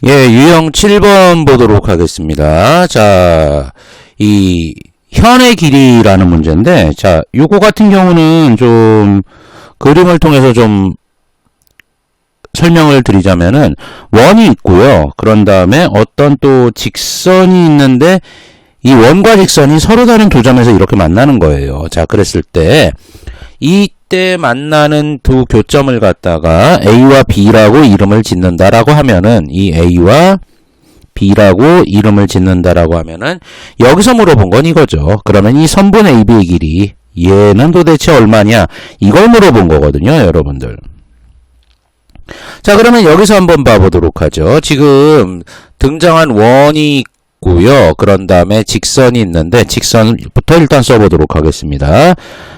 예, 유형 7번 보도록 하겠습니다. 자, 이 현의 길이라는 문제인데, 자, 요거 같은 경우는 좀 그림을 통해서 좀 설명을 드리자면은 원이 있고요. 그런 다음에 어떤 또 직선이 있는데 이 원과 직선이 서로 다른 두 점에서 이렇게 만나는 거예요. 자, 그랬을 때 이때 만나는 두 교점을 갖다가 A와 B라고 이름을 짓는다라고 하면은 이 A와 B라고 이름을 짓는다라고 하면은 여기서 물어본 건 이거죠. 그러면 이 선분 AB의 길이 얘는 도대체 얼마냐? 이걸 물어본 거거든요, 여러분들. 자, 그러면 여기서 한번 봐보도록 하죠. 지금 등장한 원이 있고요. 그런 다음에 직선이 있는데 직선부터 일단 써보도록 하겠습니다.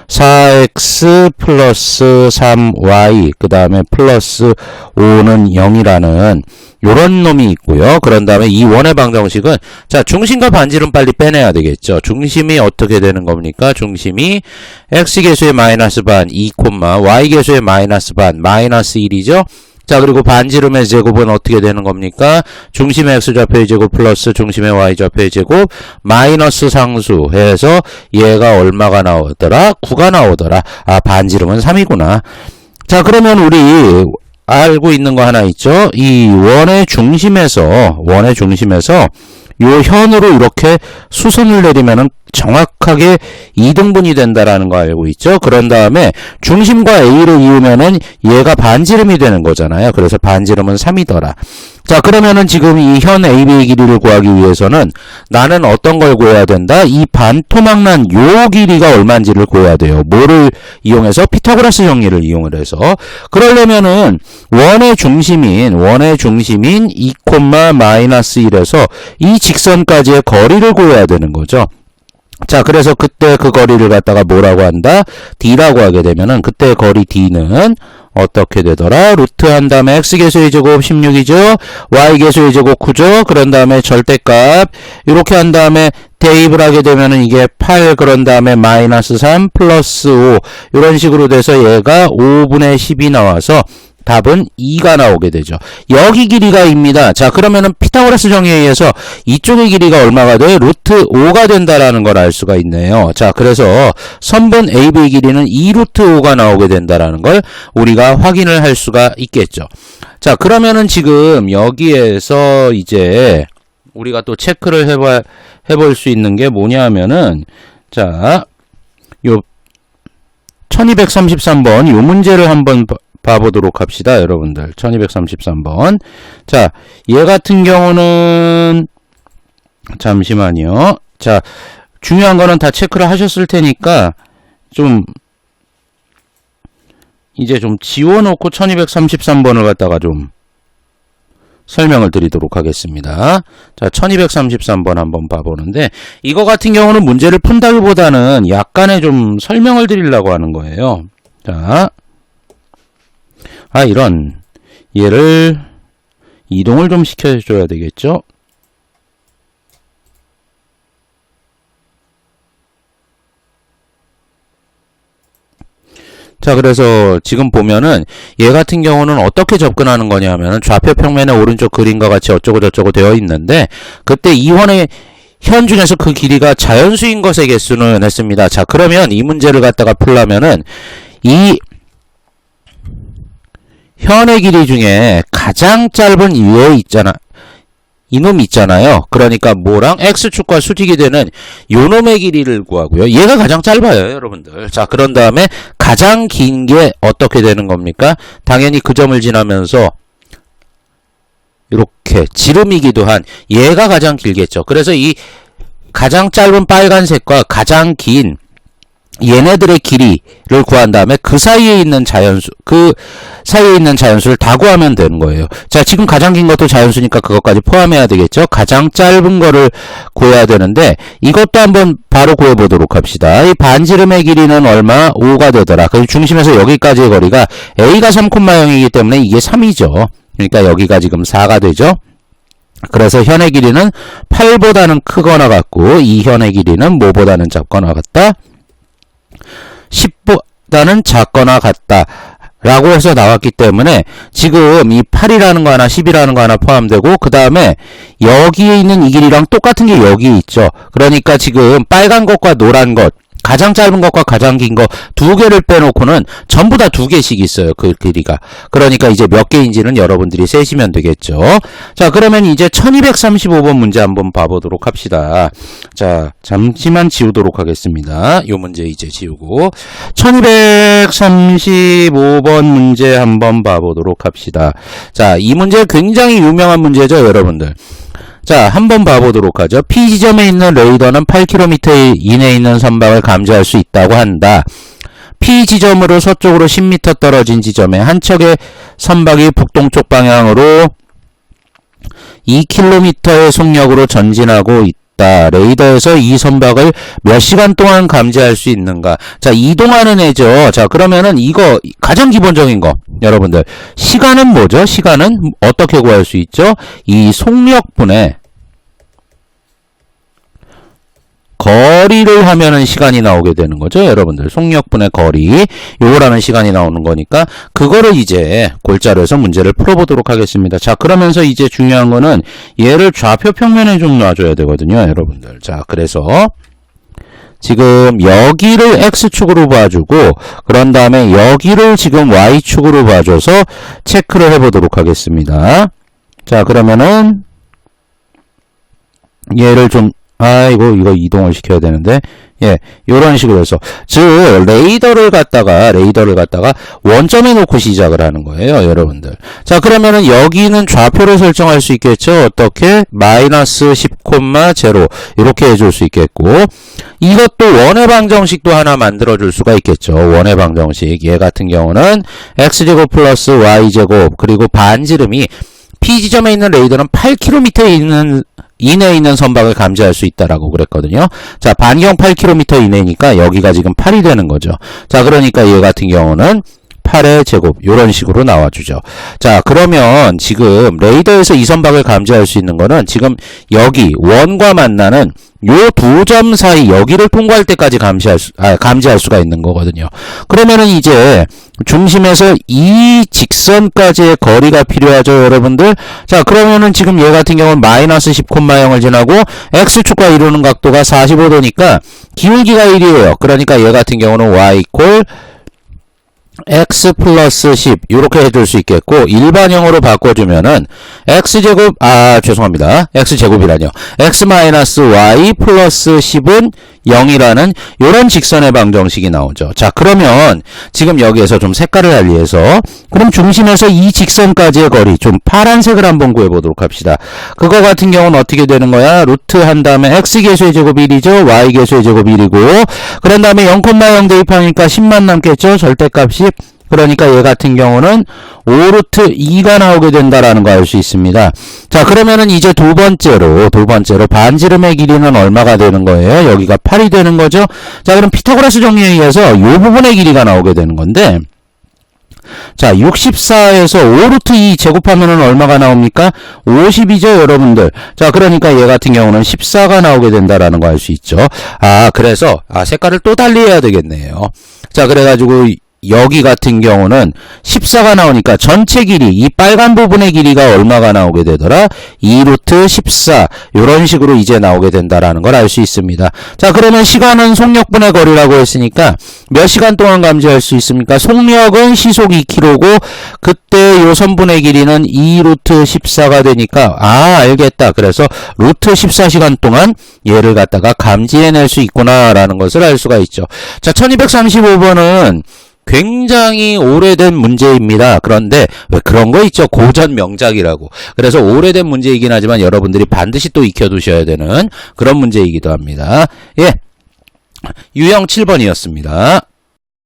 4x 플러스 3y 그 다음에 플러스 5는 0이라는 요런 놈이 있고요. 그런 다음에 이 원의 방정식은 자, 중심과 반지름 빨리 빼내야 되겠죠. 중심이 어떻게 되는 겁니까? 중심이 x계수의 마이너스 반 2, y계수의 마이너스 반 마이너스 1이죠. 자, 그리고 반지름의 제곱은 어떻게 되는 겁니까? 중심의 x좌표의 제곱 플러스 중심의 y좌표의 제곱 마이너스 상수 해서 얘가 얼마가 나오더라? 9가 나오더라. 아, 반지름은 3이구나. 자, 그러면 우리 알고 있는 거 하나 있죠? 이 원의 중심에서 요 현으로 이렇게 수선을 내리면은 정확하게 이등분이 된다라는 거 알고 있죠? 그런 다음에 중심과 A를 이으면은 얘가 반지름이 되는 거잖아요. 그래서 반지름은 3이더라. 자, 그러면은 지금 이 현 AB의 길이를 구하기 위해서는 나는 어떤 걸 구해야 된다? 이 반토막난 요 길이가 얼마인지를 구해야 돼요. 뭐를 이용해서? 피타고라스 정리를 이용을 해서. 그러려면은 원의 중심인 2, 마이너스 1에서 이 직선까지의 거리를 구해야 되는 거죠. 자, 그래서 그때 그 거리를 갖다가 뭐라고 한다? D라고 하게 되면은 그때 거리 D는 어떻게 되더라? 루트 한 다음에 x계수의 제곱 16이죠. y계수의 제곱 9죠. 그런 다음에 절대값 이렇게 한 다음에 대입을 하게 되면은 이게 8 그런 다음에 마이너스 3 플러스 5 이런 식으로 돼서 얘가 5분의 10이 나와서 답은 2가 나오게 되죠. 여기 길이가 입니다. 자, 그러면은 피타고라스 정의에 의해서 이쪽의 길이가 얼마가 돼? 루트 5가 된다라는 걸 알 수가 있네요. 자, 그래서 선분 AB의 길이는 2루트 5가 나오게 된다라는 걸 우리가 확인을 할 수가 있겠죠. 자, 그러면은 지금 여기에서 이제 우리가 또 체크를 해볼 수 있는 게 뭐냐 하면은 자, 요 1233번 요 문제를 한번 봐보도록 합시다, 여러분들. 1233번. 자, 얘 같은 경우는, 잠시만요. 자, 중요한 거는 다 체크를 하셨을 테니까, 이제 좀 지워놓고 1233번을 갖다가 좀 설명을 드리도록 하겠습니다. 자, 1233번 한번 봐보는데, 이거 같은 경우는 문제를 푼다기보다는 약간의 좀 설명을 드리려고 하는 거예요. 자, 이런 얘를 이동을 좀 시켜줘야 되겠죠. 자, 그래서 지금 보면은 얘 같은 경우는 어떻게 접근하는 거냐 하면은 좌표 평면의 오른쪽 그림과 같이 어쩌고 저쩌고 되어 있는데 그때 이원의 현 중에서 그 길이가 자연수인 것의 개수는 했습니다. 자, 그러면 이 문제를 갖다가 풀려면은 이 현의 길이 중에 가장 짧은 얘 있잖아. 이놈 있잖아요. 그러니까 뭐랑 x축과 수직이 되는 요놈의 길이를 구하고요. 얘가 가장 짧아요, 여러분들. 자, 그런 다음에 가장 긴 게 어떻게 되는 겁니까? 당연히 그 점을 지나면서 이렇게 지름이기도 한 얘가 가장 길겠죠. 그래서 이 가장 짧은 빨간색과 가장 긴 얘네들의 길이를 구한 다음에 그 사이에 있는 자연수를 다 구하면 되는 거예요. 자, 지금 가장 긴 것도 자연수니까 그것까지 포함해야 되겠죠. 가장 짧은 거를 구해야 되는데 이것도 한번 바로 구해보도록 합시다. 이 반지름의 길이는 얼마? 5가 되더라. 그래서 중심에서 여기까지의 거리가 A가 3,0이기 때문에 이게 3이죠. 그러니까 여기가 지금 4가 되죠. 그래서 현의 길이는 8보다는 크거나 같고 이 현의 길이는 뭐보다는 작거나 같다? 10보다는 작거나 같다 라고 해서 나왔기 때문에 지금 이 8이라는 거 하나 10이라는 거 하나 포함되고 그 다음에 여기에 있는 이 길이랑 똑같은 게 여기 있죠. 그러니까 지금 빨간 것과 노란 것 가장 짧은 것과 가장 긴 거 두 개를 빼놓고는 전부 다 두 개씩 있어요. 그 길이가. 그러니까 이제 몇 개인지는 여러분들이 세시면 되겠죠. 자, 그러면 이제 1235번 문제 한번 봐보도록 합시다. 자, 잠시만 지우도록 하겠습니다. 요 문제 이제 지우고 1235번 문제 한번 봐보도록 합시다. 자, 이 문제 굉장히 유명한 문제죠, 여러분들. 자, 한번 봐보도록 하죠. P지점에 있는 레이더는 8km 이내에 있는 선박을 감지할 수 있다고 한다. P지점으로 서쪽으로 10m 떨어진 지점에 한 척의 선박이 북동쪽 방향으로 2km의 속력으로 전진하고 있다. 레이더에서 이 선박을 몇 시간 동안 감지할 수 있는가? 자, 이동하는 애죠. 자, 그러면은 이거 가장 기본적인 거. 여러분들, 시간은 뭐죠? 시간은 어떻게 구할 수 있죠? 이 속력분의 거리를 하면은 시간이 나오게 되는 거죠. 여러분들, 속력분의 거리, 요거라는 시간이 나오는 거니까 그거를 이제 골자로 해서 문제를 풀어보도록 하겠습니다. 자, 그러면서 이제 중요한 거는 얘를 좌표 평면에 좀 놔줘야 되거든요, 여러분들. 자, 그래서 지금 여기를 X축으로 봐주고 그런 다음에 여기를 지금 Y축으로 봐줘서 체크를 해보도록 하겠습니다. 자, 그러면은 얘를 좀 이거 이동을 시켜야 되는데, 예, 요런 식으로 해서, 즉, 레이더를 갖다가 원점에 놓고 시작을 하는 거예요, 여러분들. 자, 그러면은 여기는 좌표를 설정할 수 있겠죠? 어떻게? 마이너스 10,0, 이렇게 해줄 수 있겠고, 이것도 원의 방정식도 하나 만들어줄 수가 있겠죠. 원의 방정식. 얘 같은 경우는 x제곱 플러스 y제곱, 그리고 반지름이 P지점에 있는 레이더는 8km 이내에 있는 선박을 감지할 수 있다라고 그랬거든요. 자, 반경 8km 이내니까 여기가 지금 8이 되는 거죠. 자, 그러니까 얘 같은 경우는 8의 제곱 이런 식으로 나와주죠. 자, 그러면 지금 레이더에서 이 선박을 감지할 수 있는 거는 지금 여기 원과 만나는 요 두 점 사이 여기를 통과할 때까지 감지할 수가 있는 거거든요. 그러면은 이제 중심에서 이 직선까지의 거리가 필요하죠, 여러분들. 자, 그러면은 지금 얘 같은 경우는 마이너스 10,0을 지나고 X축과 이루는 각도가 45도니까 기울기가 1이에요. 그러니까 얘 같은 경우는 Y 이퀄 x 플러스 10 이렇게 해줄 수 있겠고, 일반형으로 바꿔주면은 x제곱 죄송합니다. x제곱이라뇨. x 마이너스 y 플러스 10은 0이라는 요런 직선의 방정식이 나오죠. 자, 그러면 지금 여기에서 좀 색깔을 달리해서 그럼 중심에서 이 직선까지의 거리 좀 파란색을 한번 구해보도록 합시다. 그거 같은 경우는 어떻게 되는 거야? 루트 한 다음에 x계수의 제곱 1이죠. y계수의 제곱 1이고 그런 다음에 0,0 대입하니까 10만 남겠죠. 절대값이. 그러니까 얘 같은 경우는 5루트 2가 나오게 된다라는 거 알 수 있습니다. 자, 그러면은 이제 두 번째로 반지름의 길이는 얼마가 되는 거예요? 여기가 8이 되는 거죠. 자, 그럼 피타고라스 정리에 의해서 이 부분의 길이가 나오게 되는 건데, 자, 64에서 5루트 2 제곱하면은 얼마가 나옵니까? 50이죠, 여러분들. 자, 그러니까 얘 같은 경우는 14가 나오게 된다라는 거 알 수 있죠. 그래서 색깔을 또 달리해야 되겠네요. 자, 그래가지고 여기 같은 경우는 14가 나오니까 전체 길이, 이 빨간 부분의 길이가 얼마가 나오게 되더라? 2루트 14. 이런 식으로 이제 나오게 된다라는 걸 알 수 있습니다. 자, 그러면 시간은 속력분의 거리라고 했으니까 몇 시간 동안 감지할 수 있습니까? 속력은 시속 2km고 그때 요 선분의 길이는 2루트 14가 되니까 알겠다. 그래서 루트 14시간 동안 얘를 갖다가 감지해낼 수 있구나라는 것을 알 수가 있죠. 자, 1235번은 굉장히 오래된 문제입니다. 그런데 왜 그런 거 있죠? 고전 명작이라고. 그래서 오래된 문제이긴 하지만 여러분들이 반드시 또 익혀두셔야 되는 그런 문제이기도 합니다. 예, 유형 7번이었습니다.